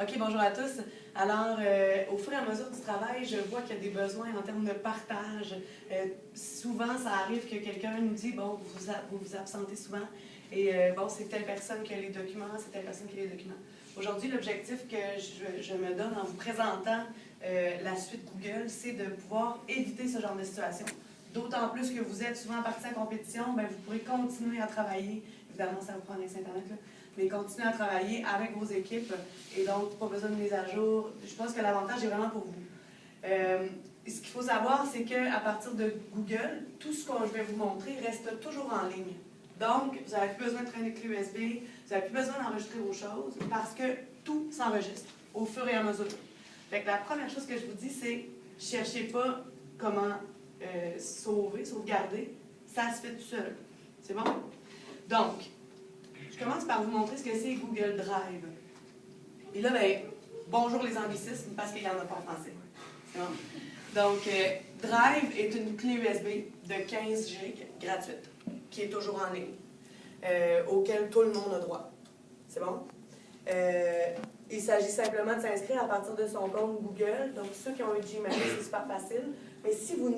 OK, bonjour à tous. Alors, au fur et à mesure du travail, je vois qu'il y a des besoins en termes de partage. Souvent, ça arrive que quelqu'un nous dit, bon, vous vous absentez souvent, et bon, c'est telle personne qui a les documents, c'est telle personne qui a les documents. Aujourd'hui, l'objectif que je me donne en vous présentant la suite Google, c'est de pouvoir éviter ce genre de situation. D'autant plus que vous êtes souvent partie en compétition, bien, vous pourrez continuer à travailler. Évidemment, ça vous prend un Internet, là. Mais continuez à travailler avec vos équipes et donc pas besoin de mise à jour. Je pense que l'avantage est vraiment pour vous. Ce qu'il faut savoir, c'est qu'à partir de Google, tout ce que je vais vous montrer reste toujours en ligne. Donc, vous n'avez plus besoin de traîner de clé USB, vous n'avez plus besoin d'enregistrer vos choses parce que tout s'enregistre au fur et à mesure. Fait que la première chose que je vous dis, c'est cherchez pas comment sauvegarder, ça se fait tout seul. C'est bon? Donc, je commence par vous montrer ce que c'est Google Drive. Et là, bien, bonjour les anglicismes, parce qu'il n'y en a pas en français. C'est bon? Donc, Drive est une clé USB de 15 GB gratuite, qui est toujours en ligne, auquel tout le monde a droit. C'est bon? Il s'agit simplement de s'inscrire à partir de son compte Google. Donc, ceux qui ont un Gmail, c'est super facile. Mais si vous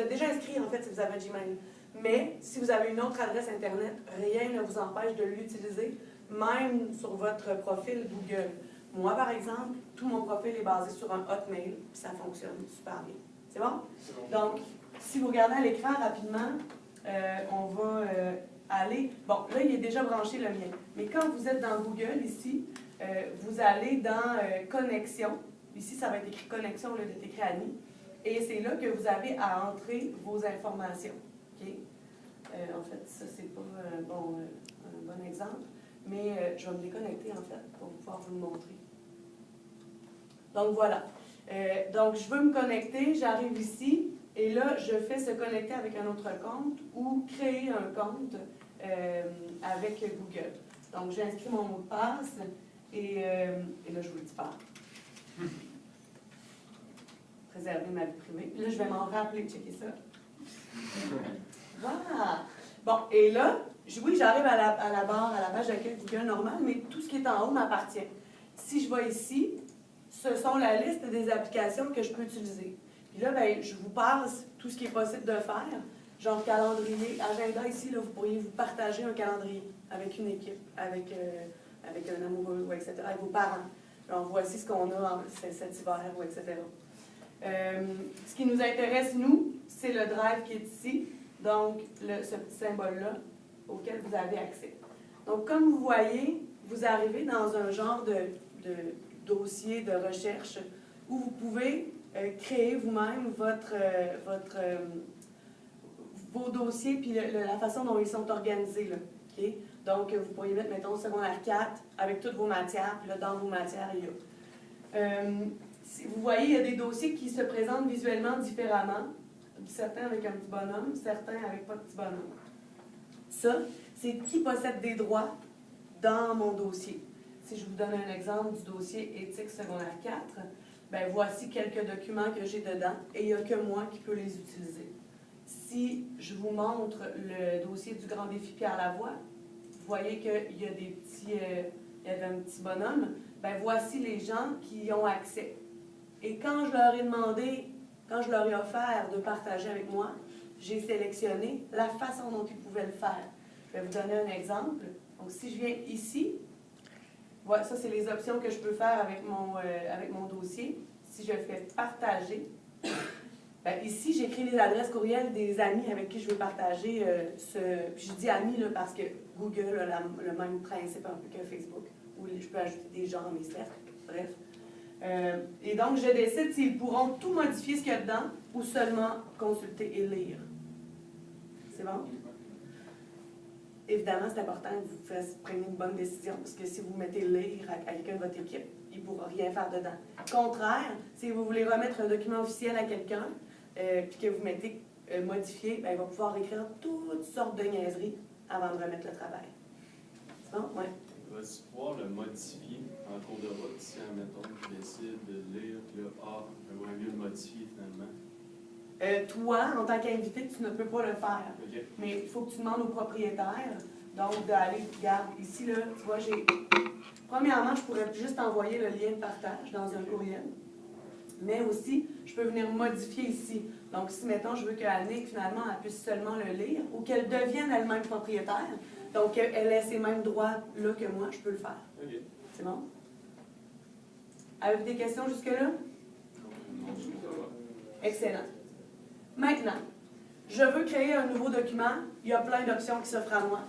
êtes déjà inscrit, en fait, si vous avez un Gmail. Mais si vous avez une autre adresse Internet, rien ne vous empêche de l'utiliser, même sur votre profil Google. Moi, par exemple, tout mon profil est basé sur un Hotmail, puis ça fonctionne super bien. C'est bon? Donc, si vous regardez à l'écran rapidement, on va aller... Bon, là, il est déjà branché le mien. Mais quand vous êtes dans Google, ici, vous allez dans Connexion. Ici, ça va être écrit Connexion au lieu d'être écrit Annie. Et c'est là que vous avez à entrer vos informations. Okay? En fait, ça, c'est pas un bon exemple, mais je vais me déconnecter, en fait, pour pouvoir vous le montrer. Donc, voilà. Donc, je veux me connecter, j'arrive ici, et là, je fais se connecter avec un autre compte ou créer un compte avec Google. Donc, j'inscris mon mot de passe, et là, je vous le dis pas. Préserver ma vie privée. Là, je vais m'en rappeler, checker ça. Voilà. Bon, et là, oui, j'arrive à la barre, à la page d'accueil Google normale, mais tout ce qui est en haut m'appartient. Si je vais ici, ce sont la liste des applications que je peux utiliser. Puis là, bien, je vous passe tout ce qui est possible de faire, genre calendrier, agenda ici, là, vous pourriez vous partager un calendrier avec une équipe, avec un amoureux, ou etc., avec vos parents. Alors, voici ce qu'on a cet hiver, ou etc. Ce qui nous intéresse, nous, c'est le drive qui est ici, donc ce petit symbole-là auquel vous avez accès. Donc, comme vous voyez, vous arrivez dans un genre de dossier de recherche où vous pouvez créer vous-même vos dossiers puis la façon dont ils sont organisés. Là, okay? Donc, vous pourriez mettre, mettons, secondaire 4 avec toutes vos matières, puis là, dans vos matières, il y a. Vous voyez, il y a des dossiers qui se présentent visuellement différemment. Certains avec un petit bonhomme, certains avec pas de petit bonhomme. Ça, c'est qui possède des droits dans mon dossier. Si je vous donne un exemple du dossier éthique secondaire 4, bien, voici quelques documents que j'ai dedans et il n'y a que moi qui peux les utiliser. Si je vous montre le dossier du grand défi Pierre Lavoie, vous voyez qu'il y a il y avait un petit bonhomme, bien, voici les gens qui y ont accès. Et quand je leur ai demandé, quand je leur ai offert de partager avec moi, j'ai sélectionné la façon dont ils pouvaient le faire. Je vais vous donner un exemple. Donc, si je viens ici, voilà, ça, c'est les options que je peux faire avec mon dossier. Si je fais partager, bien, ici, j'écris les adresses courriel des amis avec qui je veux partager Puis je dis amis là, parce que Google a le même principe un peu que Facebook, où je peux ajouter des gens à mes cercles. Bref. Et donc, je décide s'ils pourront tout modifier ce qu'il y a dedans ou seulement consulter et lire. C'est bon? Évidemment, c'est important que vous preniez une bonne décision, parce que si vous mettez lire à quelqu'un de votre équipe, il ne pourra rien faire dedans. Contraire, si vous voulez remettre un document officiel à quelqu'un, puis que vous mettez modifier, bien, il va pouvoir écrire toutes sortes de niaiseries avant de remettre le travail. C'est bon? Oui. Vas-tu pouvoir le modifier en cours de route si, admettons, tu décides de lire, puis là, j'aimerais mieux le modifier finalement? Toi, en tant qu'invité, tu ne peux pas le faire. Okay. Mais il faut que tu demandes au propriétaire Donc, d'aller, regarde, ici, là, tu vois, j'ai... Premièrement, je pourrais juste envoyer le lien de partage dans un courriel. Mais aussi, je peux venir modifier ici. Donc, si, mettons, je veux qu'Annick, finalement, elle puisse seulement le lire ou qu'elle devienne elle-même propriétaire, donc elle ait ces mêmes droits-là que moi, je peux le faire. OK. C'est bon? Avez-vous des questions jusque-là? Non, ça va. Excellent. Maintenant, je veux créer un nouveau document. Il y a plein d'options qui s'offrent à moi.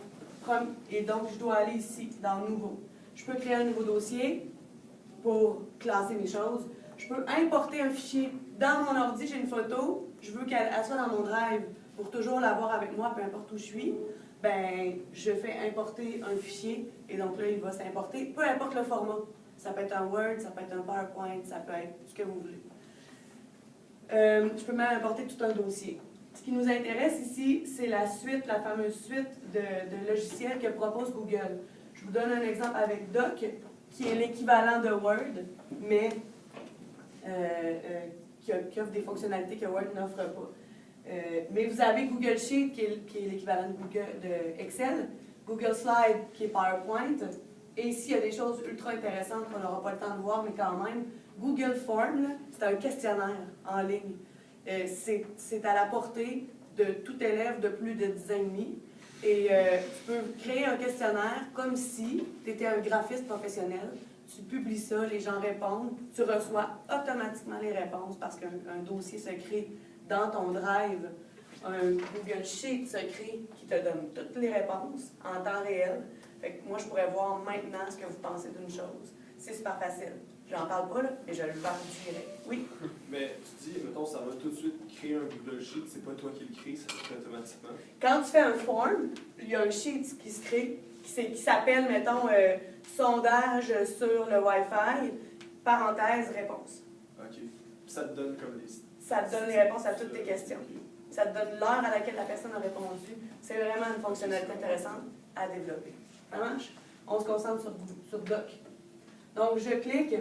Et donc, je dois aller ici, dans « Nouveau ». Je peux créer un nouveau dossier pour classer mes choses. Je peux importer un fichier. Dans mon ordi, j'ai une photo. Je veux qu'elle soit dans mon drive pour toujours l'avoir avec moi, peu importe où je suis. Ben, je fais importer un fichier. Et donc là, il va s'importer. Peu importe le format. Ça peut être un Word, ça peut être un PowerPoint, ça peut être ce que vous voulez. Je peux même importer tout un dossier. Ce qui nous intéresse ici, c'est la suite, la fameuse suite de logiciels que propose Google. Je vous donne un exemple avec Doc, qui est l'équivalent de Word, mais qui offre des fonctionnalités que Word n'offre pas. Mais vous avez Google Sheet, qui est l'équivalent de Excel, Google Slide, qui est PowerPoint, et ici, il y a des choses ultra intéressantes qu'on n'aura pas le temps de voir, mais quand même, Google Form, c'est un questionnaire en ligne. C'est à la portée de tout élève de plus de 10 ans et demi. Et tu peux créer un questionnaire comme si tu étais un graphiste professionnel. Tu publies ça, les gens répondent, tu reçois automatiquement les réponses parce qu'un dossier se crée dans ton drive, un Google Sheet se crée qui te donne toutes les réponses en temps réel. Fait que moi, je pourrais voir maintenant ce que vous pensez d'une chose. C'est super facile. J'en parle pas, là, mais je le vends direct. Oui? Mais tu dis, mettons, ça va tout de suite créer un Google Sheet, c'est pas toi qui le crée, ça se crée automatiquement. Quand tu fais un form, il y a un sheet qui se crée, qui s'appelle, mettons, sondage sur le Wi-Fi, parenthèse, réponse. OK. Puis ça te donne comme les... Ça te donne les réponses à toutes tes questions. Ça te donne l'heure à laquelle la personne a répondu. C'est vraiment une fonctionnalité intéressante à développer. Ça marche? On se concentre sur Doc. Donc, je clique.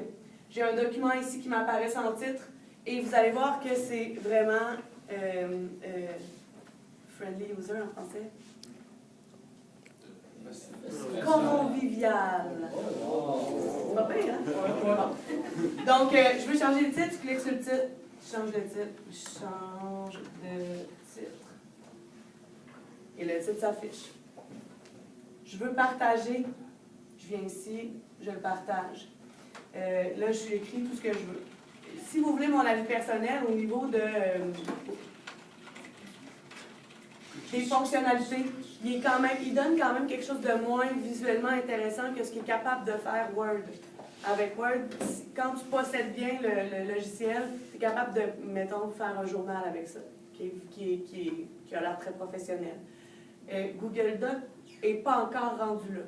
J'ai un document ici qui m'apparaît sans titre. Et vous allez voir que c'est vraiment friendly user en français. Convivial. C'est pas pire, hein? Donc, je veux changer le titre. Je clique sur le titre. Je change de titre. Je change de titre. Et le titre s'affiche. Je veux partager. Je viens ici, je le partage. Là, je écris tout ce que je veux. Si vous voulez mon avis personnel au niveau des fonctionnalités, il donne quand même quelque chose de moins visuellement intéressant que ce qu'il est capable de faire Word. Avec Word, quand tu possèdes bien le logiciel, tu es capable de, mettons, faire un journal avec ça, qui a l'air très professionnel. Google Doc n'est pas encore rendu là.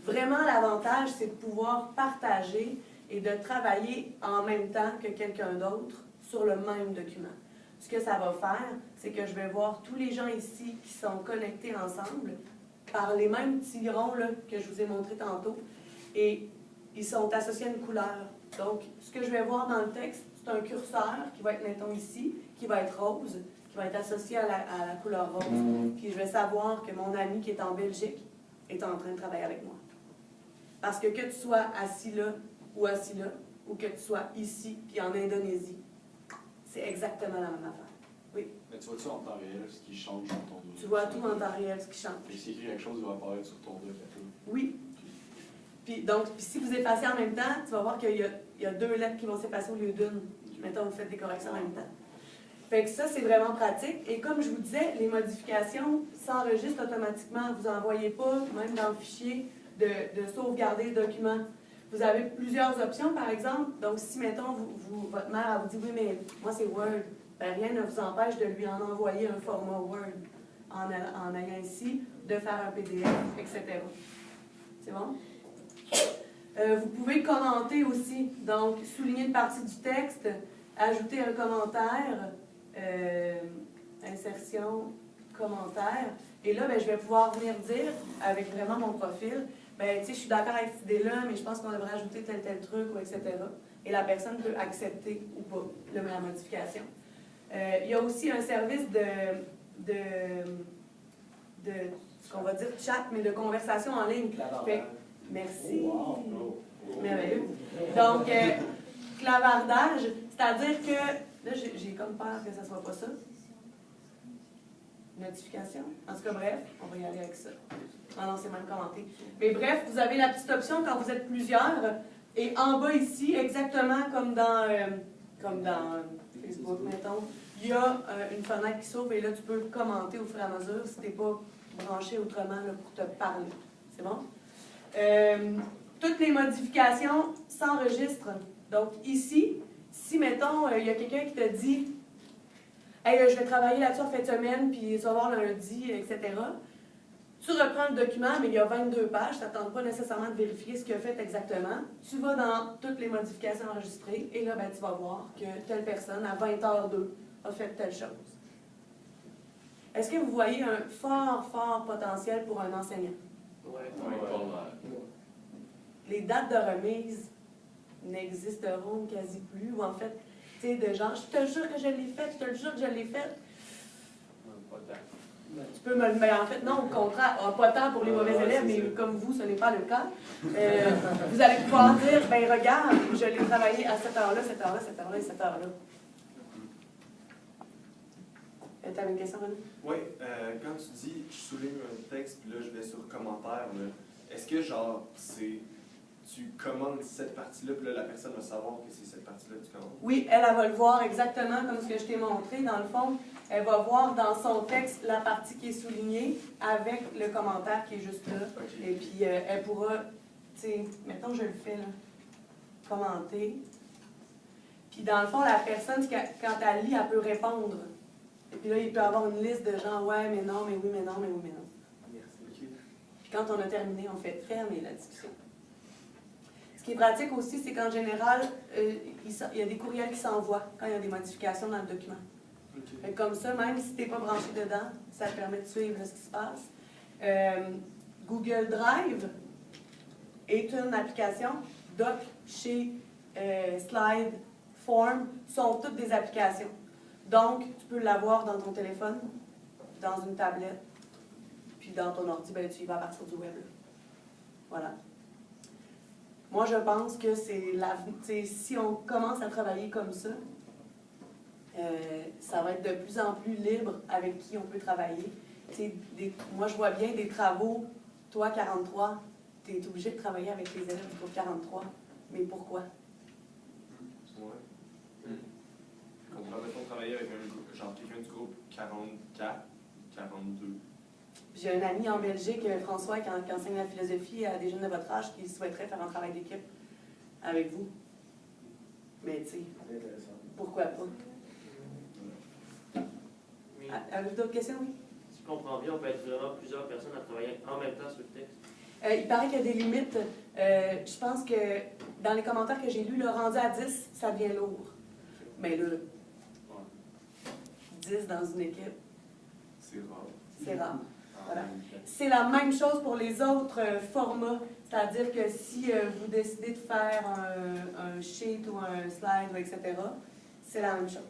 Vraiment, l'avantage, c'est de pouvoir partager et de travailler en même temps que quelqu'un d'autre sur le même document. Ce que ça va faire, c'est que je vais voir tous les gens ici qui sont connectés ensemble par les mêmes petits ronds là, que je vous ai montrés tantôt, et ils sont associés à une couleur. Donc, ce que je vais voir dans le texte, c'est un curseur qui va être, mettons ici, qui va être rose, qui va être associé à la couleur rose. Puis je vais savoir que mon ami qui est en Belgique est en train de travailler avec moi. Parce que tu sois assis là, ou que tu sois ici, puis en Indonésie, c'est exactement la même affaire. Oui. Mais tu vois-tu en temps réel ce qui change sur ton dossier? Tu vois tout en temps réel, ce qui change. Et si écrit quelque chose, il va apparaître sur ton doc à toi. Oui. Puis si vous effacez en même temps, tu vas voir qu'il y a 2 lettres qui vont s'effacer au lieu d'une. Mettons, vous faites des corrections en même temps. Fait que ça, c'est vraiment pratique. Et comme je vous disais, les modifications s'enregistrent automatiquement. Vous n'envoyez pas, même dans le fichier, de sauvegarder le document. Vous avez plusieurs options, par exemple. Donc, si, mettons, votre mère vous dit « Oui, mais moi, c'est Word », ben, rien ne vous empêche de lui en envoyer un format Word en ayant ici, de faire un PDF, etc. C'est bon? Vous pouvez commenter aussi. Donc, souligner une partie du texte, ajouter un commentaire, insertion, commentaire. Et là, ben, je vais pouvoir venir dire, avec vraiment mon profil, ben, tu sais, je suis d'accord avec cette idée-là, mais je pense qu'on devrait ajouter tel truc, ou etc. Et la personne peut accepter ou pas la modification. Il y a aussi un service de ce qu'on va dire chat, mais de conversation en ligne. Fait, merci. Merveilleux. Donc, clavardage, c'est-à-dire que, là, j'ai comme peur que ça ne soit pas ça. Notification. En tout cas, bref, on va y aller avec ça. Ah non, c'est même commenté. Mais bref, vous avez la petite option quand vous êtes plusieurs. Et en bas ici, exactement comme dans Facebook, mettons, il y a une fenêtre qui s'ouvre et là, tu peux commenter au fur et à mesure si tu n'es pas branché autrement là, pour te parler. C'est bon? Toutes les modifications s'enregistrent. Donc ici, si, mettons, il y a quelqu'un qui te dit « Hey, je vais travailler là-dessus en fin de semaine, puis ça va voir lundi, etc. » Tu reprends le document, mais il y a 22 pages, ça ne tente pas nécessairement de vérifier ce qu'il a fait exactement. Tu vas dans toutes les modifications enregistrées, et là, ben, tu vas voir que telle personne, à 20h02, a fait telle chose. Est-ce que vous voyez un fort, fort potentiel pour un enseignant? Oui. Les dates de remise n'existeront quasi plus, ou en fait, tu sais, de genre, je te jure que je l'ai fait, je te jure que je l'ai fait. Pas tant. Tu peux me le mettre. En fait, non, au contraire, pas tant pour les mauvais élèves, mais comme vous, ce n'est pas le cas. Vous allez pouvoir dire, ben regarde, je l'ai travaillé à cette heure-là, cette heure-là, cette heure-là et cette heure-là. Tu avais une question, René? Oui, quand tu dis je souligne un texte, puis là je vais sur commentaire, est-ce que genre tu commandes cette partie-là, puis là la personne va savoir que c'est cette partie-là que tu commandes? Oui, elle va le voir exactement comme ce que je t'ai montré. Dans le fond, elle va voir dans son texte la partie qui est soulignée avec le commentaire qui est juste là. Okay. Et puis elle pourra, tu sais, mettons je le fais là, commenter. Puis dans le fond, la personne, quand elle lit, elle peut répondre. Et puis là, il peut y avoir une liste de gens, ouais, mais non, mais oui, mais non, mais oui, mais non. Merci. Puis quand on a terminé, on fait fermer la discussion. Ce qui est pratique aussi, c'est qu'en général, il y a des courriels qui s'envoient quand il y a des modifications dans le document. Okay. Comme ça, même si tu n'es pas branché dedans, ça te permet de suivre ce qui se passe. Google Drive est une application. Doc, chez Slide, Form sont toutes des applications. Donc, tu peux l'avoir dans ton téléphone, dans une tablette, puis dans ton ordi, ben, tu y vas à partir du web. Voilà. Moi, je pense que c'est si on commence à travailler comme ça, ça va être de plus en plus libre avec qui on peut travailler. Moi, je vois bien des travaux, toi, 43, tu es obligé de travailler avec les élèves du groupe 43. Mais pourquoi? Ouais. On pourrait, mettons, travailler avec quelqu'un du groupe 44, 42. J'ai un ami en Belgique, François, qui enseigne la philosophie à des jeunes de votre âge qui souhaiterait faire un travail d'équipe avec vous. Mais tu sais, pourquoi pas? Oui. Avez-vous d'autres questions, oui? Si je comprends bien, on peut être vraiment plusieurs personnes à travailler en même temps sur le texte. Il paraît qu'il y a des limites. Je pense que dans les commentaires que j'ai lus, le rendu à 10, ça devient lourd. Mais là, 10 dans une équipe, C'est rare. c'est rare. Voilà. C'est la même chose pour les autres formats. C'est-à-dire que si vous décidez de faire un sheet ou un slide, etc., c'est la même chose.